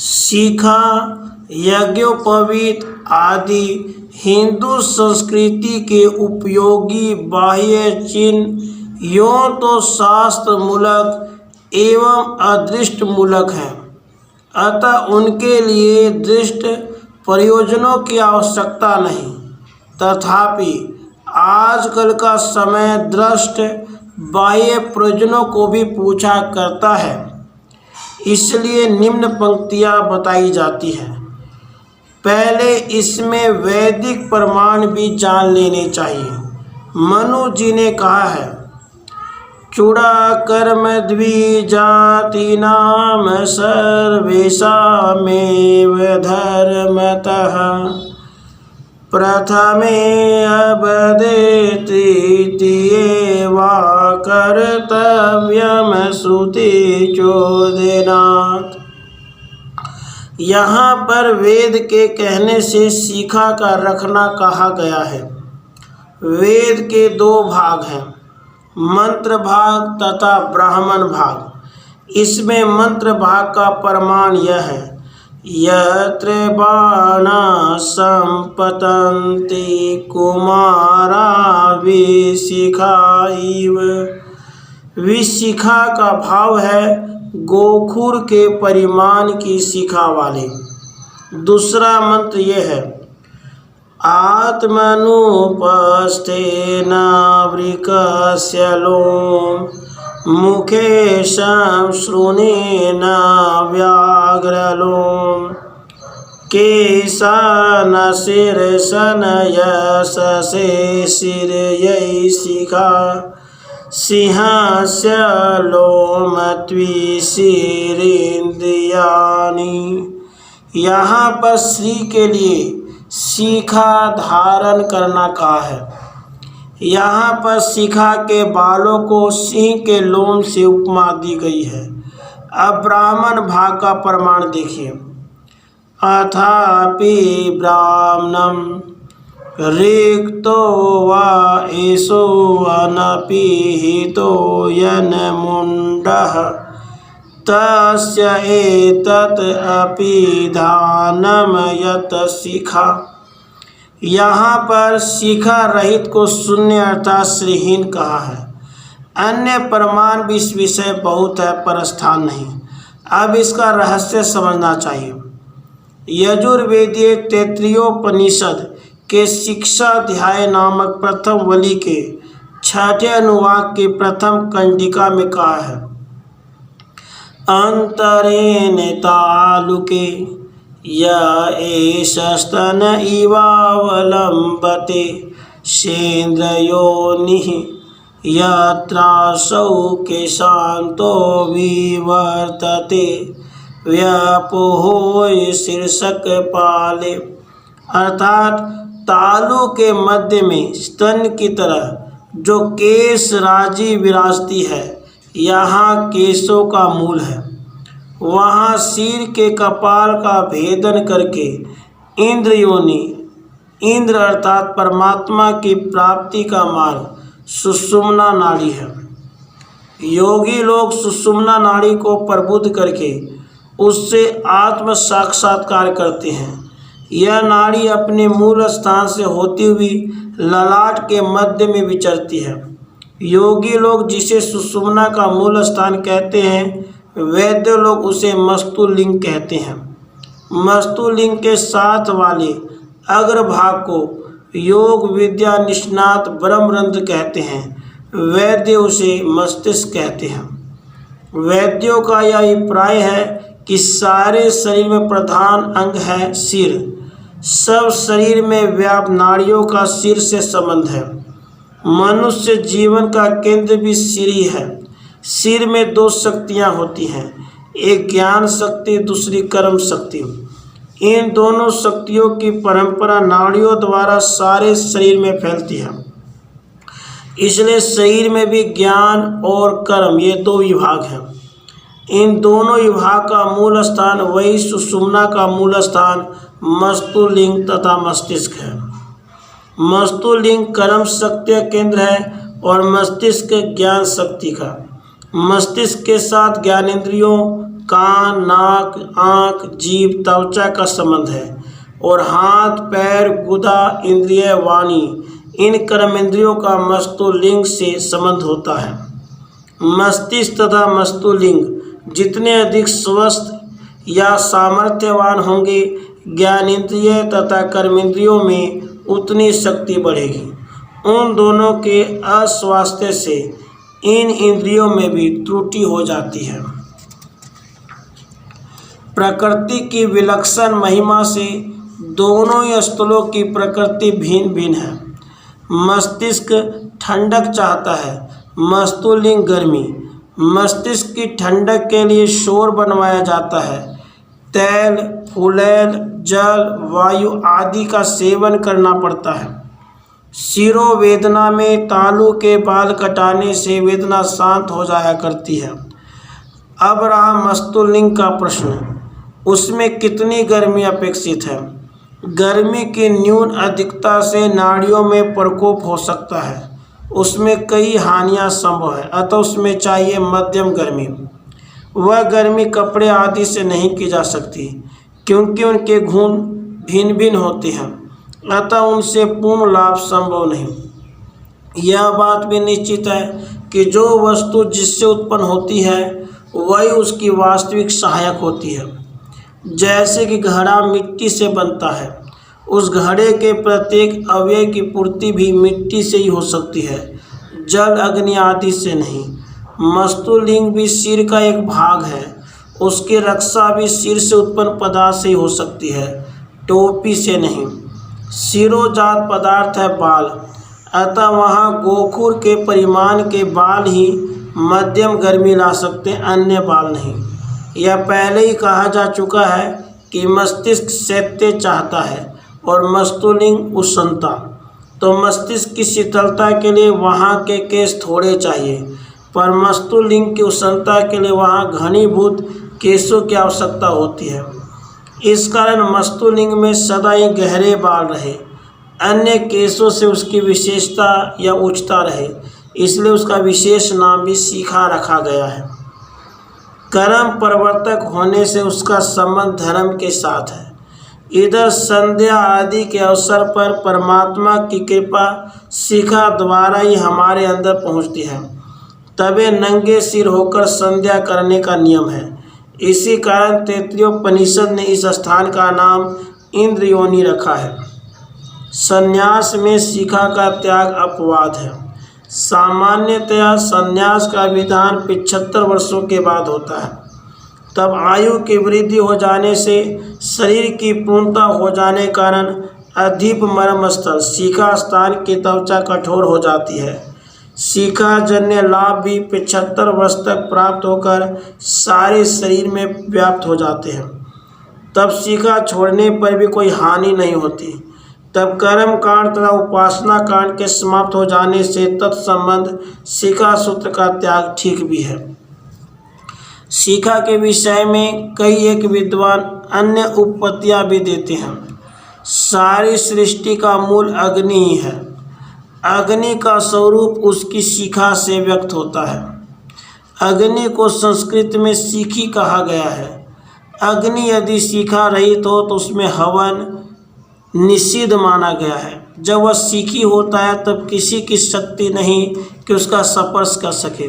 शिखा, यज्ञोपवीत आदि हिंदू संस्कृति के उपयोगी बाह्य चिन्ह यों तो शास्त्र मूलक एवं अदृष्ट मूलक हैं, अतः उनके लिए दृष्ट प्रयोजनों की आवश्यकता नहीं। तथापि आजकल का समय दृष्ट बाह्य प्रयोजनों को भी पूछा करता है, इसलिए निम्न पंक्तियाँ बताई जाती हैं। पहले इसमें वैदिक प्रमाण भी जान लेने चाहिए। मनु जी ने कहा है, चूड़ा कर्म द्विजातीनाम सर्वेषामेव धर्मतः प्रथमे अवदे तृतीये वा कर्तव्यम श्रुति चोदनात्। यहाँ पर वेद के कहने से शिखा का रखना कहा गया है। वेद के दो भाग हैं, मंत्र भाग तथा ब्राह्मण भाग। इसमें मंत्र भाग का प्रमाण यह है, यत्र बाणा संपतन्ति कुमारा विशिखा इव। विशिखा का भाव है गोखुर के परिमाण की शिखा वाले। दूसरा मंत्र यह है, आत्मनुपस्थेन वृकस्य लोम मुखे श्रोणेन व्याघ्रलोम केशान शीर्षन यशसे शिरयै शिखा सिंहस्य लोम त्विशिरेन्द्रियाणि। यहाँ पर श्री के लिए शिखा धारण करना कहा है। यहाँ पर शिखा के बालों को सिंह के लोम से उपमा दी गई है। अब ब्राह्मण भाग का प्रमाण देखिए, अथापि ब्राह्मणम रिक्तो वा एषो अनपिहितो यन्मुण्डः तस्य एतत् अपि दानम यत् शिखा। यहाँ पर शिखा रहित को शून्य अर्थात श्रीहीन कहा है। अन्य प्रमाण भी इस विषय बहुत है, पर स्थान नहीं। अब इसका रहस्य समझना चाहिए। यजुर्वेदीय तैत्तिरीयोपनिषद के शिक्षा अध्याय नामक प्रथम वली के 6ठे अनुवाक की प्रथम कंडिका में कहा है, अंतरेण तालुके य एष स्तन इवावलम्बते सेन्द्रयोनिः यत्रासौ केशान्तो विवर्तते व्यपोहोय शीर्षक पाले। अर्थात तालु के मध्य में स्तन की तरह जो केश राजी विराजती है, यहाँ केशों का मूल है। वहाँ सिर के कपाल का भेदन करके इंद्र योनि, इंद्र अर्थात परमात्मा की प्राप्ति का मार्ग सुषुम्ना नाड़ी है। योगी लोग सुषुम्ना नाड़ी को प्रबुद्ध करके उससे आत्म साक्षात्कार करते हैं। यह नाड़ी अपने मूल स्थान से होती हुई ललाट के मध्य में विचरती है। योगी लोग जिसे सुषुम्ना का मूल स्थान कहते हैं, वैद्य लोग उसे मस्तुलिंग कहते हैं। मस्तुलिंग के साथ वाले अग्रभाग को योग विद्या निष्णात ब्रह्मरंध्र कहते हैं। वैद्य उसे मस्तिष्क कहते हैं। वैद्यों का यह अभिप्राय है कि सारे शरीर में प्रधान अंग है सिर। सब शरीर में व्याप्त नाड़ियों का सिर से संबंध है। मनुष्य जीवन का केंद्र भी सिर ही है। सिर में दो शक्तियाँ होती हैं, एक ज्ञान शक्ति, दूसरी कर्म शक्ति। इन दोनों शक्तियों की परंपरा नाड़ियों द्वारा सारे शरीर में फैलती है। इसलिए शरीर में भी ज्ञान और कर्म ये दो विभाग हैं। इन दोनों विभाग का मूल स्थान वही सुषुम्ना का मूल स्थान मस्तुलिंग तथा मस्तिष्क है। मस्तुलिंग कर्म शक्ति का केंद्र है और मस्तिष्क ज्ञान शक्ति का। मस्तिष्क के साथ ज्ञानेंद्रियों कान, नाक, आँख, जीभ, त्वचा का संबंध है और हाथ, पैर, गुदा, इंद्रिय, वाणी, इन कर्मेंद्रियों का मस्तुलिंग से संबंध होता है। मस्तिष्क तथा मस्तुलिंग जितने अधिक स्वस्थ या सामर्थ्यवान होंगे, ज्ञानेंद्रिय तथा कर्मेंद्रियों में उतनी शक्ति बढ़ेगी। उन दोनों के अस्वास्थ्य से इन इंद्रियों में भी त्रुटि हो जाती है। प्रकृति की विलक्षण महिमा से दोनों ही स्थलों की प्रकृति भिन्न भिन्न है। मस्तिष्क ठंडक चाहता है, मस्तुलिंग गर्मी। मस्तिष्क की ठंडक के लिए शोर बनवाया जाता है। तेल, फुलेल, जल, वायु आदि का सेवन करना पड़ता है। शिरोवेदना में तालू के बाल कटाने से वेदना शांत हो जाया करती है। अब रहा मस्तुलिंग का प्रश्न, उसमें कितनी गर्मी अपेक्षित है? गर्मी की न्यून अधिकता से नाड़ियों में प्रकोप हो सकता है, उसमें कई हानियां संभव है, अतः उसमें चाहिए मध्यम गर्मी। वह गर्मी कपड़े आदि से नहीं की जा सकती क्योंकि उनके गुण भिन्न भिन्न होते हैं, अतः उनसे पूर्ण लाभ संभव नहीं। यह बात भी निश्चित है कि जो वस्तु जिससे उत्पन्न होती है वही उसकी वास्तविक सहायक होती है। जैसे कि घड़ा मिट्टी से बनता है, उस घड़े के प्रत्येक अवयव की पूर्ति भी मिट्टी से ही हो सकती है, जल, अग्नि आदि से नहीं। मस्तुलिंग भी सिर का एक भाग है, उसकी रक्षा भी सिर से उत्पन्न पदार्थ से ही हो सकती है, टोपी से नहीं। सिरोजात पदार्थ है बाल, अतः वहाँ गोखुर के परिमाण के बाल ही मध्यम गर्मी ला सकते हैं, अन्य बाल नहीं। यह पहले ही कहा जा चुका है कि मस्तिष्क शैत्य चाहता है और मस्तुलिंग उष्णता। तो मस्तिष्क की शीतलता के लिए वहाँ के केश थोड़े चाहिए, पर मस्तुलिंग की उष्णता के लिए वहाँ घनीभूत केशों की आवश्यकता होती है। इस कारण मस्तुलिंग में सदा ही गहरे बाल रहे, अन्य केशों से उसकी विशेषता या उच्चता रहे, इसलिए उसका विशेष नाम भी शिखा रखा गया है। कर्म प्रवर्तक होने से उसका संबंध धर्म के साथ है। इधर संध्या आदि के अवसर पर परमात्मा की कृपा शिखा द्वारा ही हमारे अंदर पहुंचती है, तबे नंगे सिर होकर संध्या करने का नियम है। इसी कारण तैत्तिरीयोपनिषद ने इस स्थान का नाम इंद्रयोनि रखा है। संन्यास में शिखा का त्याग अपवाद है। सामान्यतया संन्यास का विधान 75 वर्षों के बाद होता है। तब आयु की वृद्धि हो जाने से शरीर की पूर्णता हो जाने कारण अधिप मर्मस्थल शिखा स्थान की त्वचा कठोर हो जाती है। शिखा जन्य लाभ भी 75 वर्ष तक प्राप्त होकर सारे शरीर में व्याप्त हो जाते हैं। तब शिखा छोड़ने पर भी कोई हानि नहीं होती। तब कर्म कांड तथा उपासना कांड के समाप्त हो जाने से तत्संबंध शिखा सूत्र का त्याग ठीक भी है। शिखा के विषय में कई एक विद्वान अन्य उपपत्तियां भी देते हैं। सारी सृष्टि का मूल अग्नि ही है। अग्नि का स्वरूप उसकी शिखा से व्यक्त होता है। अग्नि को संस्कृत में शिखी कहा गया है। अग्नि यदि शिखा रहित हो तो उसमें हवन निषिद्ध माना गया है। जब वह शिखी होता है तब किसी की शक्ति नहीं कि उसका स्पर्श कर सके।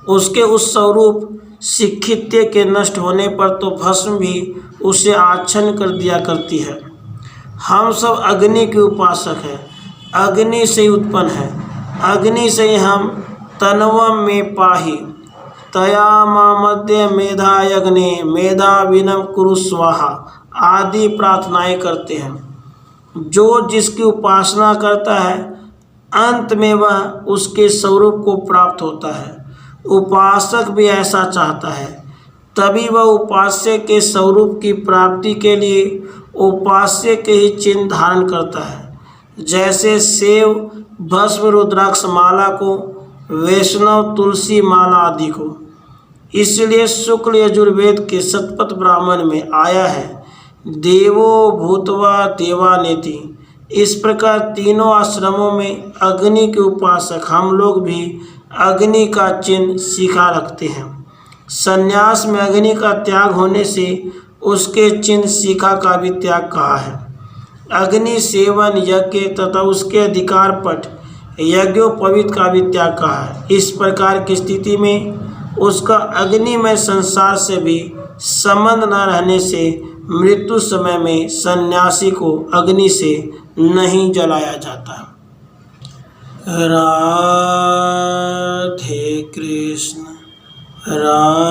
उसके उस स्वरूप शिखित्य के नष्ट होने पर तो भस्म भी उसे आच्छन्न कर दिया करती है। हम सब अग्नि के उपासक हैं, अग्नि से ही उत्पन्न है, अग्नि से ही हम तनवम में पाही तया मामद्य मेधायग्ने मेधा विनम कुरु स्वाहा आदि प्रार्थनाएं करते हैं। जो जिसकी उपासना करता है अंत में वह उसके स्वरूप को प्राप्त होता है। उपासक भी ऐसा चाहता है, तभी वह उपास्य के स्वरूप की प्राप्ति के लिए उपास्य के ही चिन्ह धारण करता है। जैसे सेव भस्म रुद्राक्ष माला को, वैष्णव तुलसी माला आदि को। इसलिए शुक्ल यजुर्वेद के शतपथ ब्राह्मण में आया है देवो भूतवा देवानेति। इस प्रकार तीनों आश्रमों में अग्नि के उपासक हम लोग भी अग्नि का चिन्ह शिखा रखते हैं। संन्यास में अग्नि का त्याग होने से उसके चिन्ह शिखा का भी त्याग कहा है। अग्नि सेवन यज्ञ तथा उसके अधिकार पट यज्ञोपवीत का भी त्याग कहा है। इस प्रकार की स्थिति में उसका अग्निमय संसार से भी संबंध न रहने से मृत्यु समय में सन्यासी को अग्नि से नहीं जलाया जाता। राधे कृष्ण राधे